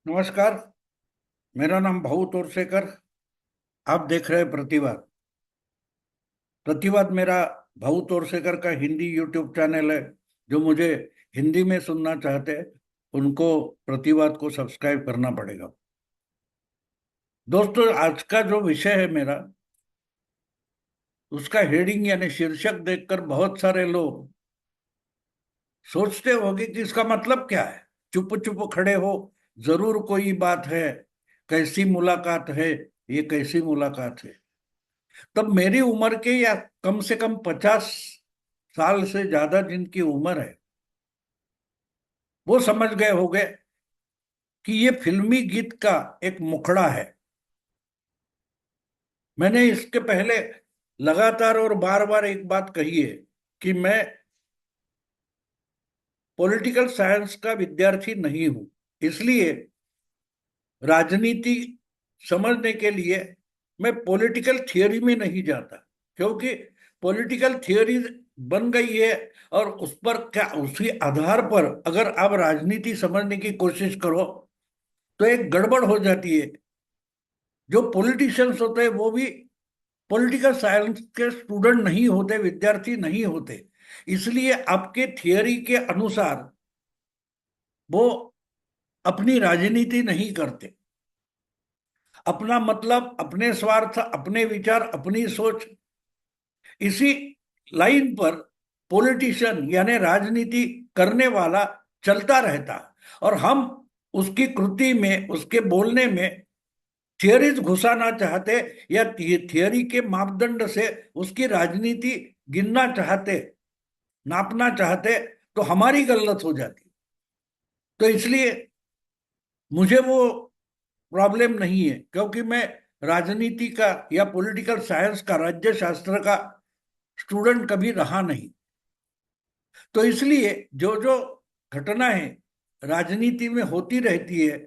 नमस्कार। मेरा नाम भाऊ तोरसेकर। आप देख रहे हैं प्रतिवाद। प्रतिवाद मेरा भाऊ तोरसेकर का हिंदी यूट्यूब चैनल है। जो मुझे हिंदी में सुनना चाहते हैं उनको प्रतिवाद को सब्सक्राइब करना पड़ेगा। दोस्तों, आज का जो विषय है मेरा, उसका हेडिंग यानी शीर्षक देखकर बहुत सारे लोग सोचते होंगे कि इसका मतलब क्या है। चुप चुप खड़े हो, जरूर कोई बात है, कैसी मुलाकात है, ये कैसी मुलाकात है। तब मेरी उम्र के या कम से कम 50 साल से ज्यादा जिनकी उम्र है, वो समझ गए होंगे कि ये फिल्मी गीत का एक मुखड़ा है। मैंने इसके पहले लगातार और बार बार एक बात कही है कि मैं पॉलिटिकल साइंस का विद्यार्थी नहीं हूं। इसलिए राजनीति समझने के लिए मैं पॉलिटिकल थियोरी में नहीं जाता, क्योंकि पॉलिटिकल थियोरी बन गई है और उस पर क्या, उसी आधार पर अगर आप राजनीति समझने की कोशिश करो तो एक गड़बड़ हो जाती है। जो पॉलिटिशियंस होते हैं वो भी पॉलिटिकल साइंस के स्टूडेंट नहीं होते, विद्यार्थी नहीं होते। इसलिए आपके थियोरी के अनुसार वो अपनी राजनीति नहीं करते। अपना मतलब, अपने स्वार्थ, अपने विचार, अपनी सोच, इसी लाइन पर पॉलिटिशियन यानी राजनीति करने वाला चलता रहता। और हम उसकी कृति में, उसके बोलने में थियरीज घुसाना चाहते या थियरी के मापदंड से उसकी राजनीति गिनना चाहते, नापना चाहते, तो हमारी गलत हो जाती। तो इसलिए मुझे वो प्रॉब्लम नहीं है, क्योंकि मैं राजनीति का या पॉलिटिकल साइंस का, राज्य शास्त्र का स्टूडेंट कभी रहा नहीं। तो इसलिए जो जो घटनाएं राजनीति में होती रहती है,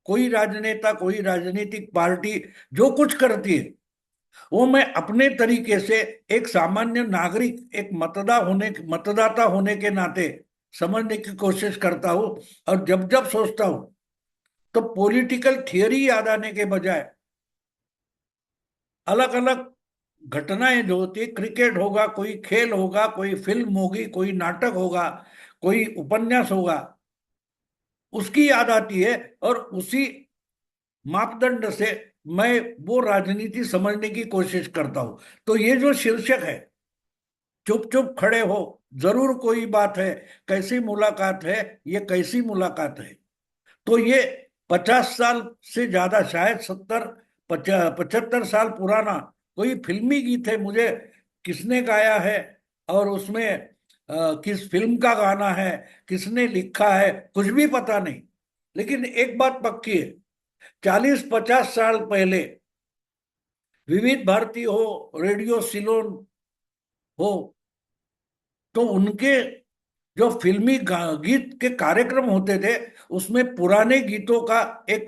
कोई राजनेता, कोई राजनीतिक पार्टी जो कुछ करती है, वो मैं अपने तरीके से एक सामान्य नागरिक, एक मतदाता होने के नाते समझने की कोशिश करता हूं। और जब जब सोचता हूं तो पॉलिटिकल थियरी याद आने के बजाय अलग अलग घटनाएं जो होती है, क्रिकेट होगा, कोई खेल होगा, कोई फिल्म होगी, कोई नाटक होगा, कोई उपन्यास होगा, उसकी याद आती है। और उसी मापदंड से मैं वो राजनीति समझने की कोशिश करता हूं। तो ये जो शीर्षक है, चुप चुप खड़े हो, जरूर कोई बात है, कैसी मुलाकात है, ये कैसी मुलाकात है। तो ये 50 साल से ज्यादा, शायद 70 75 साल पुराना कोई फिल्मी गीत है। मुझे किसने गाया है और उसमें किस फिल्म का गाना है, किसने लिखा है, कुछ भी पता नहीं। लेकिन एक बात पक्की है, 40 50 साल पहले विविध भारती हो, रेडियो सिलोन हो, तो उनके जो फिल्मी गीत के कार्यक्रम होते थे, उसमें पुराने गीतों का एक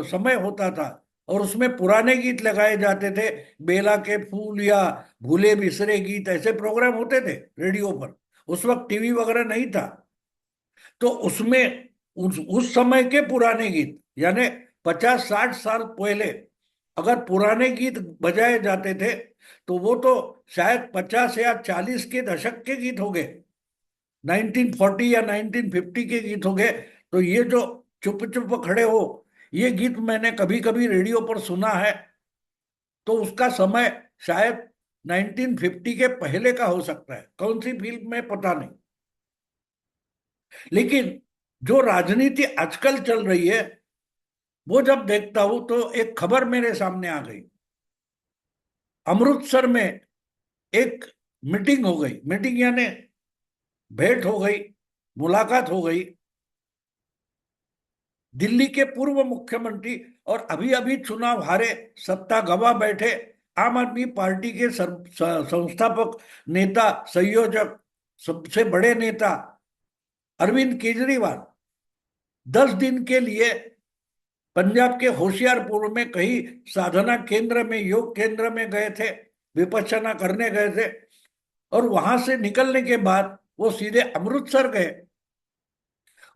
समय होता था और उसमें पुराने गीत लगाए जाते थे। बेला के फूल या भूले बिसरे गीत, ऐसे प्रोग्राम होते थे रेडियो पर। उस वक्त टीवी वगैरह नहीं था। तो उसमें उस समय के पुराने गीत, यानी 50 60 साल पहले अगर पुराने गीत बजाए जाते थे, तो वो तो शायद 50 या 40 के दशक के गीत हो गए, 1940 या 1950 के गीत हो गए। तो ये जो चुप चुप खड़े हो, ये गीत मैंने कभी कभी रेडियो पर सुना है। तो उसका समय शायद 1950 के पहले का हो सकता है, कौन सी फिल्म में पता नहीं। लेकिन जो राजनीति आजकल चल रही है, वो जब देखता हूं तो एक खबर मेरे सामने आ गई। अमृतसर में एक मीटिंग हो गई, मीटिंग यानी भेंट हो गई, मुलाकात हो गई दिल्ली के पूर्व मुख्यमंत्री और अभी अभी चुनाव हारे, सत्ता गवा बैठे आम आदमी पार्टी के संस्थापक नेता, संयोजक, सबसे बड़े नेता अरविंद केजरीवाल 10 दिन के लिए पंजाब के होशियारपुर में कहीं साधना केंद्र में, योग केंद्र में गए थे, विपश्यना करने गए थे। और वहां से निकलने के बाद वो सीधे अमृतसर गए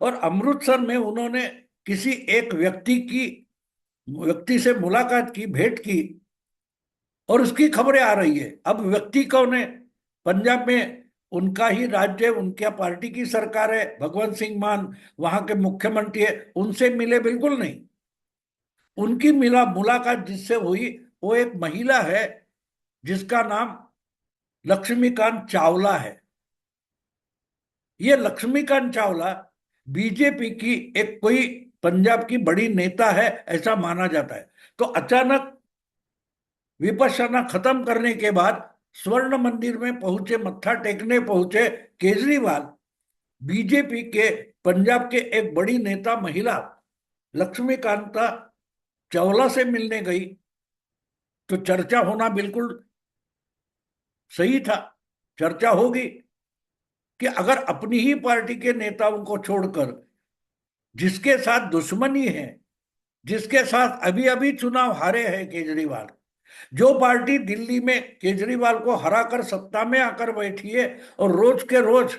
और अमृतसर में उन्होंने किसी एक व्यक्ति से मुलाकात की, भेंट की, और उसकी खबरें आ रही है। अब व्यक्ति कौन है? पंजाब में उनका ही राज्य, उनके पार्टी की सरकार है, भगवंत सिंह मान वहां के मुख्यमंत्री है, उनसे मिले बिल्कुल नहीं। उनकी मुलाकात जिससे हुई वो एक महिला है जिसका नाम लक्ष्मीकांत चावला है। ये लक्ष्मीकांत चावला बीजेपी की एक कोई पंजाब की बड़ी नेता है ऐसा माना जाता है। तो अचानक विपश्यना खत्म करने के बाद स्वर्ण मंदिर में पहुंचे, मत्था टेकने पहुंचे केजरीवाल, बीजेपी के पंजाब के एक बड़ी नेता महिला लक्ष्मीकांता चावला से मिलने गई। तो चर्चा होना बिल्कुल सही था। चर्चा होगी कि अगर अपनी ही पार्टी के नेताओं को छोड़कर, जिसके साथ दुश्मनी है, जिसके साथ अभी अभी चुनाव हारे हैं केजरीवाल, जो पार्टी दिल्ली में केजरीवाल को हराकर सत्ता में आकर बैठी है और रोज के रोज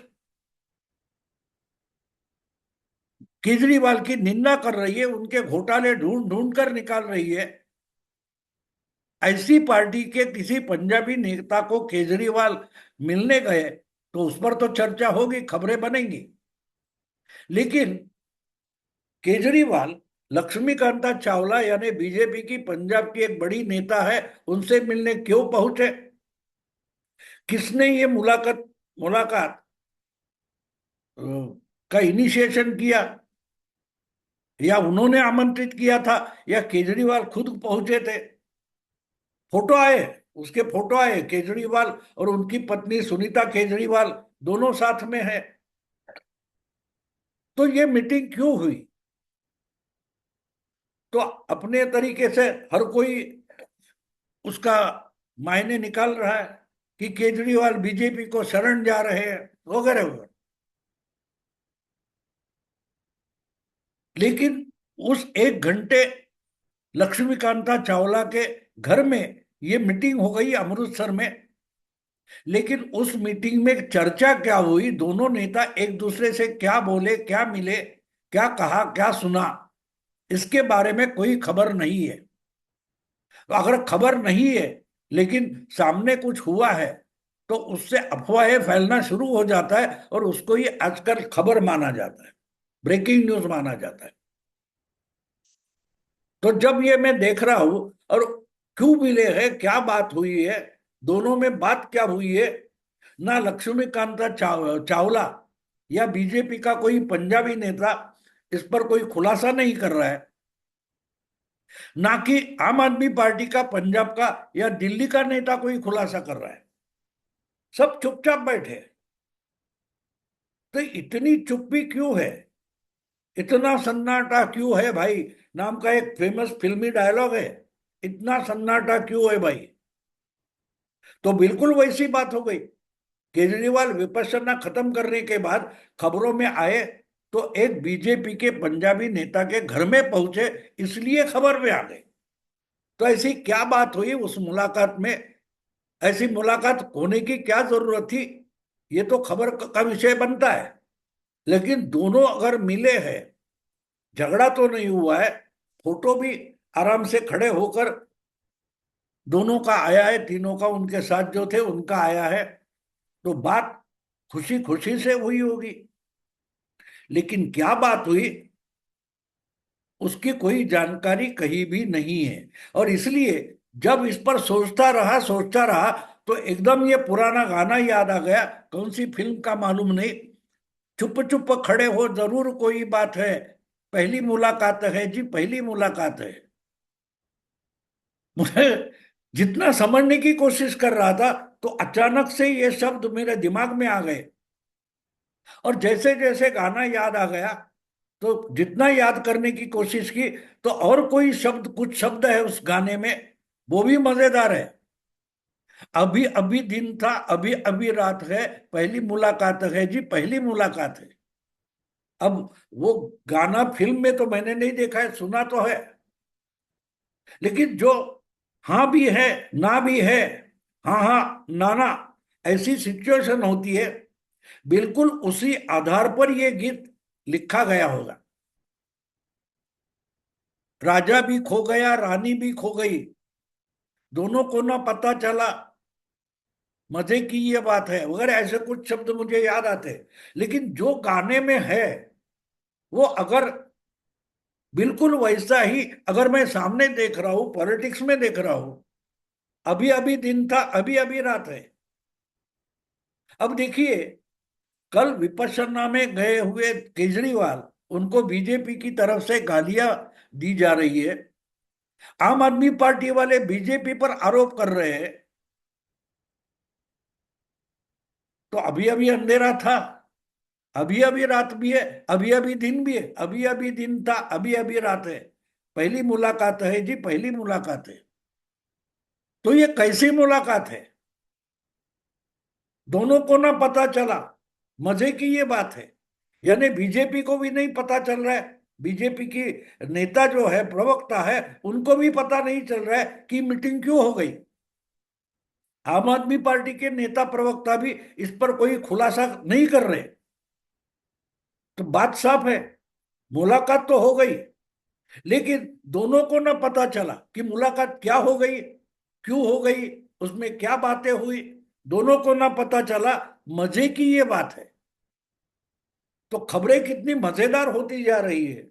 केजरीवाल की निंदा कर रही है, उनके घोटाले ढूंढ ढूंढ कर निकाल रही है, ऐसी पार्टी के किसी पंजाबी नेता को केजरीवाल मिलने गए तो उस पर तो चर्चा होगी, खबरें बनेंगी। लेकिन केजरीवाल लक्ष्मीकांता चावला यानी बीजेपी की पंजाब की एक बड़ी नेता है, उनसे मिलने क्यों पहुंचे? किसने ये मुलाकात मुलाकात का इनिशिएशन किया? या उन्होंने आमंत्रित किया था, या केजरीवाल खुद पहुंचे थे? फोटो आए, उसके फोटो आए, केजरीवाल और उनकी पत्नी सुनीता केजरीवाल दोनों साथ में है। तो ये मीटिंग क्यों हुई? तो अपने तरीके से हर कोई उसका मायने निकाल रहा है कि केजरीवाल बीजेपी को शरण जा रहे हैं वगैरह वगैरह। लेकिन उस एक घंटे लक्ष्मीकांता चावला के घर में ये मीटिंग हो गई अमृतसर में। लेकिन उस मीटिंग में चर्चा क्या हुई, दोनों नेता एक दूसरे से क्या बोले, क्या मिले, क्या कहा, क्या सुना, इसके बारे में कोई खबर नहीं है। तो अगर खबर नहीं है लेकिन सामने कुछ हुआ है तो उससे अफवाहें फैलना शुरू हो जाता है और उसको ही आजकल खबर माना जाता है, ब्रेकिंग न्यूज माना जाता है। तो जब ये मैं देख रहा हूं और क्यों मिले हैं, क्या बात हुई है, दोनों में बात क्या हुई है, ना लक्ष्मीकांता चावला या बीजेपी का कोई पंजाबी नेता इस पर कोई खुलासा नहीं कर रहा है, ना कि आम आदमी पार्टी का पंजाब का या दिल्ली का नेता कोई खुलासा कर रहा है। सब चुपचाप बैठे। तो इतनी चुप्पी क्यों है, इतना सन्नाटा क्यों है भाई? नाम का एक फेमस फिल्मी डायलॉग है, इतना सन्नाटा क्यों है भाई? तो बिल्कुल वैसी बात हो गई। केजरीवाल विपश्यना खत्म करने के बाद खबरों में आए तो एक बीजेपी के पंजाबी नेता के घर में पहुंचे, इसलिए खबर में आ गए। तो ऐसी क्या बात हुई उस मुलाकात में? ऐसी मुलाकात होने की क्या जरूरत थी? ये तो खबर का विषय बनता है। लेकिन दोनों अगर मिले हैं, झगड़ा तो नहीं हुआ है, फोटो भी आराम से खड़े होकर दोनों का आया है, तीनों का, उनके साथ जो थे उनका आया है, तो बात खुशी खुशी से हुई होगी। लेकिन क्या बात हुई उसकी कोई जानकारी कहीं भी नहीं है। और इसलिए जब इस पर सोचता रहा तो एकदम ये पुराना गाना याद आ गया, कौन सी फिल्म का मालूम नहीं, चुप चुप खड़े हो जरूर कोई बात है, पहली मुलाकात है जी, पहली मुलाकात है। मुझे जितना समझने की कोशिश कर रहा था तो अचानक से ये शब्द मेरे दिमाग में आ गए। और जैसे जैसे गाना याद आ गया तो जितना याद करने की कोशिश की तो और कोई शब्द, कुछ शब्द है उस गाने में, वो भी मजेदार है। अभी अभी दिन था, अभी अभी रात है, पहली मुलाकात है जी, पहली मुलाकात है। अब वो गाना फिल्म में तो मैंने नहीं देखा है, सुना तो है, लेकिन जो हाँ भी है ना भी है, हाँ हाँ ना ना, ऐसी सिचुएशन होती है, बिल्कुल उसी आधार पर ये गीत लिखा गया होगा। राजा भी खो गया, रानी भी खो गई, दोनों को ना पता चला। मजे की ये बात है, वगैरह ऐसे कुछ शब्द मुझे याद आते हैं। लेकिन जो गाने में है, वो अगर बिल्कुल वैसा ही अगर मैं सामने देख रहा हूं, पॉलिटिक्स में देख रहा हूं, अभी अभी दिन था, अभी अभी रात है। अब देखिए, कल विपश्यना में गए हुए केजरीवाल, उनको बीजेपी की तरफ से गालियां दी जा रही है। आम आदमी पार्टी वाले बीजेपी पर आरोप कर रहे हैं। तो अभी अभी अंधेरा था, अभी अभी रात भी है, अभी अभी दिन भी है, अभी अभी दिन था, अभी अभी रात है। पहली मुलाकात है जी, पहली मुलाकात है। तो ये कैसी मुलाकात है? दोनों को ना पता चला। मजे की ये बात है। यानी बीजेपी को भी नहीं पता चल रहा है, बीजेपी की नेता जो है, प्रवक्ता है, उनको भी पता नहीं चल रहा है कि मीटिंग क्यों हो गई। आम आदमी पार्टी के नेता प्रवक्ता भी इस पर कोई खुलासा नहीं कर रहे। तो बात साफ है, मुलाकात तो हो गई, लेकिन दोनों को ना पता चला कि मुलाकात क्या हो गई, क्यों हो गई, उसमें क्या बातें हुई। दोनों को ना पता चला। मजे की ये बात है। तो खबरें कितनी मजेदार होती जा रही है,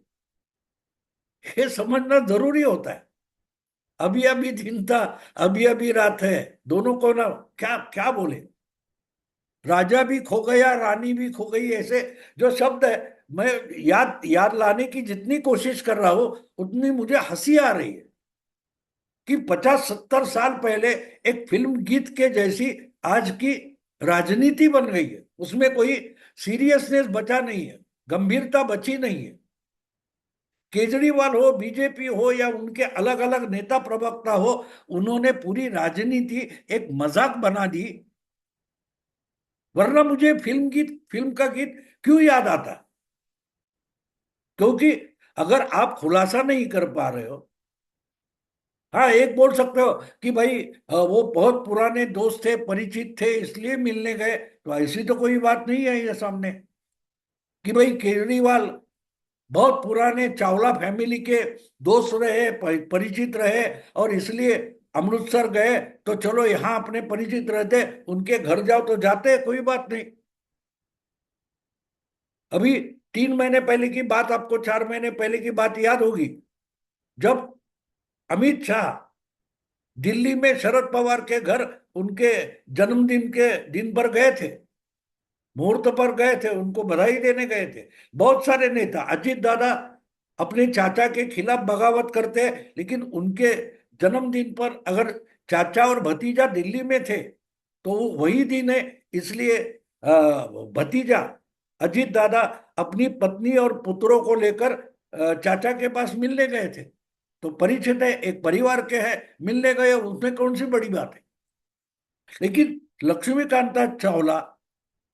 ये समझना जरूरी होता है। अभी अभी दिन था, अभी अभी रात है, दोनों को ना, क्या क्या बोले। राजा भी खो गया, रानी भी खो गई, ऐसे जो शब्द है, मैं याद याद लाने की जितनी कोशिश कर रहा हूं, उतनी मुझे हंसी आ रही है कि 50-70 साल पहले एक फिल्म गीत के जैसी आज की राजनीति बन गई है। उसमें कोई सीरियसनेस बचा नहीं है, गंभीरता बची नहीं है। केजरीवाल हो, बीजेपी हो, या उनके अलग अलग नेता प्रवक्ता हो, उन्होंने पूरी राजनीति एक मजाक बना दी। वरना मुझे फिल्म का गीत क्यों याद आता? क्योंकि अगर आप खुलासा नहीं कर पा रहे हो, हाँ एक बोल सकते हो कि भाई वो बहुत पुराने दोस्त थे, परिचित थे, इसलिए मिलने गए, तो ऐसी तो कोई बात नहीं है ये सामने कि भाई केजरीवाल बहुत पुराने चावला फैमिली के दोस्त रहे, परिचित रहे, और इसलिए अमृतसर गए, तो चलो यहाँ अपने परिचित रहते, उनके घर जाओ तो जाते, कोई बात नहीं। अभी 3 महीने पहले की बात, आपको 4 महीने पहले की बात याद होगी, जब अमित शाह दिल्ली में शरद पवार के घर उनके जन्मदिन के दिन पर गए थे, मुहूर्त पर गए थे, उनको बधाई देने गए थे। बहुत सारे नेता, अजीत दादा अपने चाचा के खिलाफ बगावत करते हैं, लेकिन उनके जन्मदिन पर अगर चाचा और भतीजा दिल्ली में थे, तो वो वही दिन है, इसलिए भतीजा अजीत दादा अपनी पत्नी और पुत्रों को लेकर चाचा के पास मिलने गए थे। तो परिचित है, एक परिवार के हैं, मिलने गए, उसमें कौन सी बड़ी बात है। लेकिन लक्ष्मीकांता चावला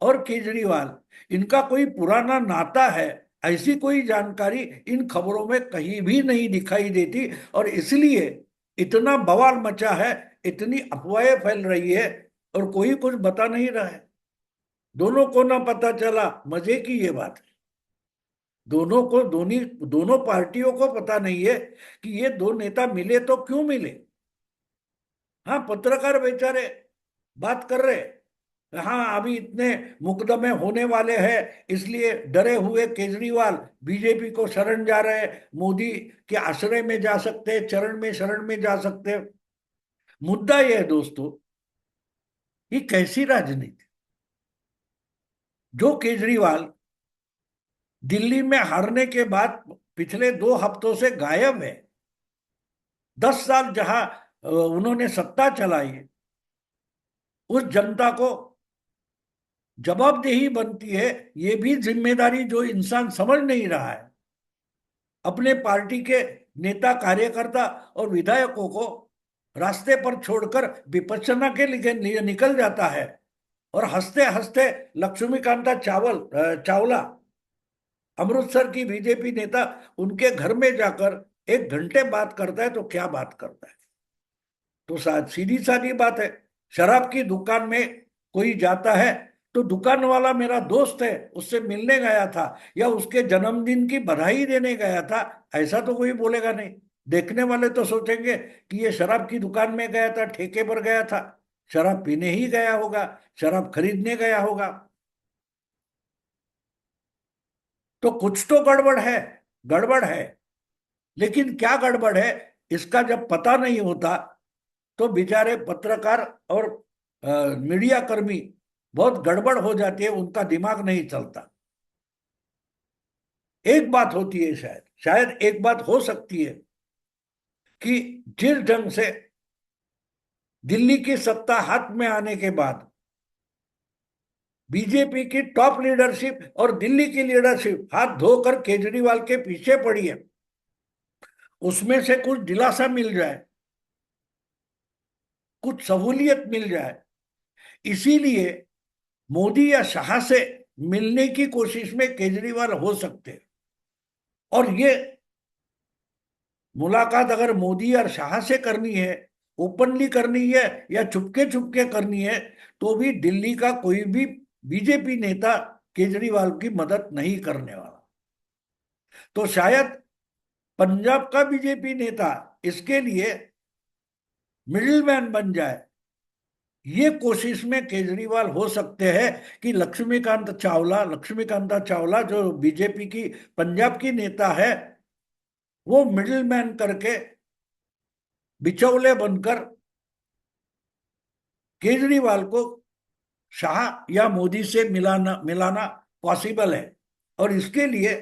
और केजरीवाल, इनका कोई पुराना नाता है, ऐसी कोई जानकारी इन खबरों में कहीं भी नहीं दिखाई देती, और इसलिए इतना बवाल मचा है, इतनी अफवाहें फैल रही है, और कोई कुछ बता नहीं रहा है। दोनों को ना पता चला, मजे की ये बात है। दोनों पार्टियों को पता नहीं है कि ये दो नेता मिले तो क्यों मिले। हाँ, पत्रकार बेचारे बात कर रहे, हाँ अभी इतने मुकदमे होने वाले हैं, इसलिए डरे हुए केजरीवाल बीजेपी को शरण जा रहे हैं, मोदी के आश्रय में जा सकते हैं, चरण में शरण में जा सकते हैं। मुद्दा यह है दोस्तों, ये कैसी राजनीति? जो केजरीवाल दिल्ली में हारने के बाद पिछले 2 हफ्तों से गायब है, 10 साल जहां उन्होंने सत्ता चलाई, उस जनता को जवाबदेही बनती है। ये भी जिम्मेदारी जो इंसान समझ नहीं रहा है, अपने पार्टी के नेता, कार्यकर्ता और विधायकों को रास्ते पर छोड़कर विपश्यना के लिए निकल जाता है, और हंसते हंसते लक्ष्मीकांता चावला, अमृतसर की बीजेपी नेता, उनके घर में जाकर 1 घंटे बात करता है, तो क्या बात करता है? तो सीधी सादी बात है, शराब की दुकान में कोई जाता है, तो दुकान वाला मेरा दोस्त है, उससे मिलने गया था या उसके जन्मदिन की बधाई देने गया था, ऐसा तो कोई बोलेगा नहीं। देखने वाले तो सोचेंगे कि ये शराब की दुकान में गया था, ठेके पर गया था, शराब पीने ही गया होगा, शराब खरीदने गया होगा। तो कुछ तो गड़बड़ है, गड़बड़ है। लेकिन क्या गड़बड़ है, इसका जब पता नहीं होता तो बेचारे पत्रकार और मीडिया कर्मी बहुत गड़बड़ हो जाती है, उनका दिमाग नहीं चलता। एक बात होती है, शायद शायद एक बात हो सकती है कि जिस ढंग से दिल्ली की सत्ता हाथ में आने के बाद बीजेपी की टॉप लीडरशिप और दिल्ली की लीडरशिप हाथ धोकर केजरीवाल के पीछे पड़ी है, उसमें से कुछ दिलासा मिल जाए, कुछ सहूलियत मिल जाए, इसीलिए मोदी या शाह से मिलने की कोशिश में केजरीवाल हो सकते हैं। और ये मुलाकात अगर मोदी और शाह से करनी है, ओपनली करनी है या चुपके चुपके करनी है, तो भी दिल्ली का कोई भी बीजेपी नेता केजरीवाल की मदद नहीं करने वाला। तो शायद पंजाब का बीजेपी नेता इसके लिए मिडिल मैन बन जाए, ये कोशिश में केजरीवाल हो सकते हैं कि लक्ष्मीकांता चावला जो बीजेपी की पंजाब की नेता है, वो मिडिल मैन करके बिचौले बनकर केजरीवाल को शाह या मोदी से मिलाना मिलाना पॉसिबल है। और इसके लिए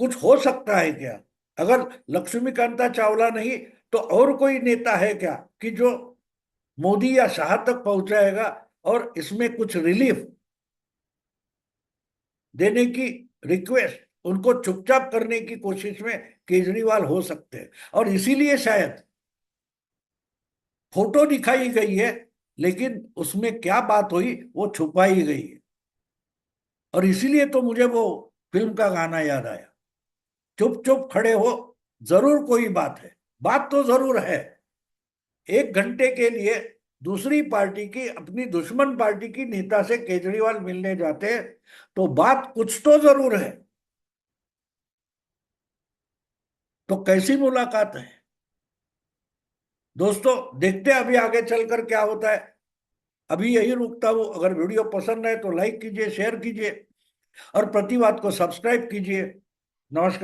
कुछ हो सकता है क्या? अगर लक्ष्मीकांता चावला नहीं तो और कोई नेता है क्या कि जो मोदी या शाह तक पहुंचाएगा और इसमें कुछ रिलीफ देने की रिक्वेस्ट, उनको चुपचाप करने की कोशिश में केजरीवाल हो सकते हैं। और इसीलिए शायद फोटो दिखाई गई है, लेकिन उसमें क्या बात हुई वो छुपाई गई है। और इसीलिए तो मुझे वो फिल्म का गाना याद आया, चुप चुप खड़े हो, जरूर कोई बात है। बात तो जरूर है। 1 घंटे के लिए दूसरी पार्टी की, अपनी दुश्मन पार्टी की नेता से केजरीवाल मिलने जाते हैं, तो बात कुछ तो जरूर है। तो कैसी मुलाकात है दोस्तों? देखते हैं अभी आगे चलकर क्या होता है। अभी यही रुकता हूं। अगर वीडियो पसंद है तो लाइक कीजिए, शेयर कीजिए और प्रतिवाद को सब्सक्राइब कीजिए। नमस्कार।